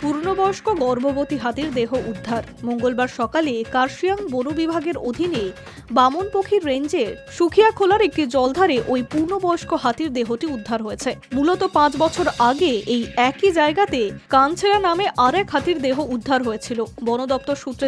পূর্ণবয়স্ক গর্ভবতী হাতির দেহ উদ্ধার। মঙ্গলবার সকালে কার্শিয়াং বন বিভাগের অধীনে বামনপোখী রেঞ্জের সুখিয়াখোলার একটি জলধারে ওই পূর্ণবয়স্ক হাতির দেহটি উদ্ধার হয়েছে। মূলত 5 বছর আগে এই একই জায়গাতে কানছেড়া নামে আরেক হাতির দেহ উদ্ধার হয়েছিল। বন দপ্তর সূত্রে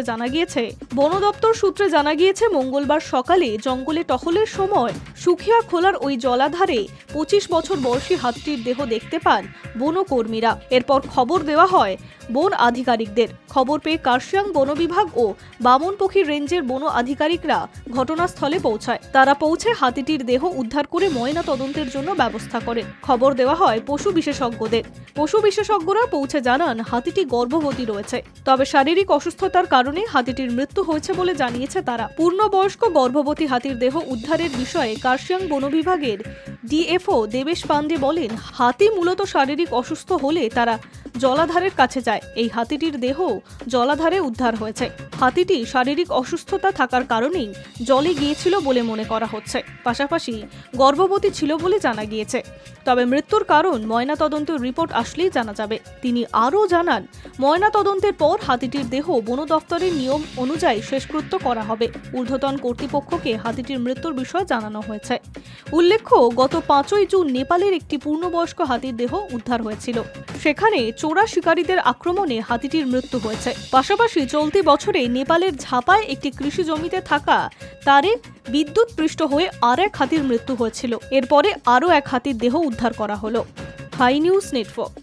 জানা গিয়েছে মঙ্গলবার সকালে জঙ্গলে টহলের সময় সুখিয়াখোলার ওই জলাধারে 25 বছর বয়সী হাতিটির দেহ দেখতে পান বনকর্মীরা। এরপর খবর দেওয়া হয় বন আধিকারিকদের। খবর পেয়ে কার্শিয়াং বন বিভাগ ও বামনপোখী রেঞ্জের বন আধিকারিকরা ঘটনাস্থলে পৌঁছায়। তারা পৌঁছে হাতিটির দেহ উদ্ধার করে ময়না তদন্তের জন্য ব্যবস্থা করেন। খবর দেওয়া হয় পশু বিশেষজ্ঞদের। পশু বিশেষজ্ঞরা পৌঁছে জানান হাতিটি গর্ভবতী রয়েছে, তবে শারীরিক অসুস্থতার কারণে হাতিটির মৃত্যু হয়েছে বলে জানিয়েছে তারা। পূর্ণবয়স্ক গর্ভবতী হাতির দেহ উদ্ধারের বিষয়ে কার্শিয়াং বন বিভাগের ডিএফও দেবেশ পান্ডে বলেন, হাতি মূলত শারীরিক অসুস্থ হলে তারা জলাধারের কাছে যায়। এই হাতিটির দেহ জলাধারে উদ্ধার হয়েছে। হাতিটি শারীরিক অসুস্থতা থাকার কারণেই জলে গিয়েছিল বলে মনে করা হচ্ছে। পাশাপাশি গর্ভবতী ছিল বলে জানা গিয়েছে। তবে মৃত্যুর কারণ ময়নাতদন্তের রিপোর্ট আসলেই জানা যাবে। তিনি আরও জানান, ময়নাতদন্তের পর হাতিটির দেহ বন দফতরের নিয়ম অনুযায়ী শেষকৃত্য করা হবে। ঊর্ধ্বতন কর্তৃপক্ষকে হাতিটির মৃত্যুর বিষয়ে জানানো হয়েছে। উল্লেখ্য, গত 5ই জুন নেপালের একটি পূর্ণবয়স্ক হাতির দেহ উদ্ধার হয়েছিল। সেখানে চোরা শিকারীদের আক্রমণে হাতিটির মৃত্যু হয়েছে। পাশাপাশি চলতি বছরে নেপালের ঝাপায় একটি কৃষি জমিতে থাকা তারে বিদ্যুৎ পৃষ্ঠ হয়ে আরেক হাতির মৃত্যু হয়েছিল। এরপরে আরও এক হাতির দেহ উদ্ধার করা হলো। Hi News network.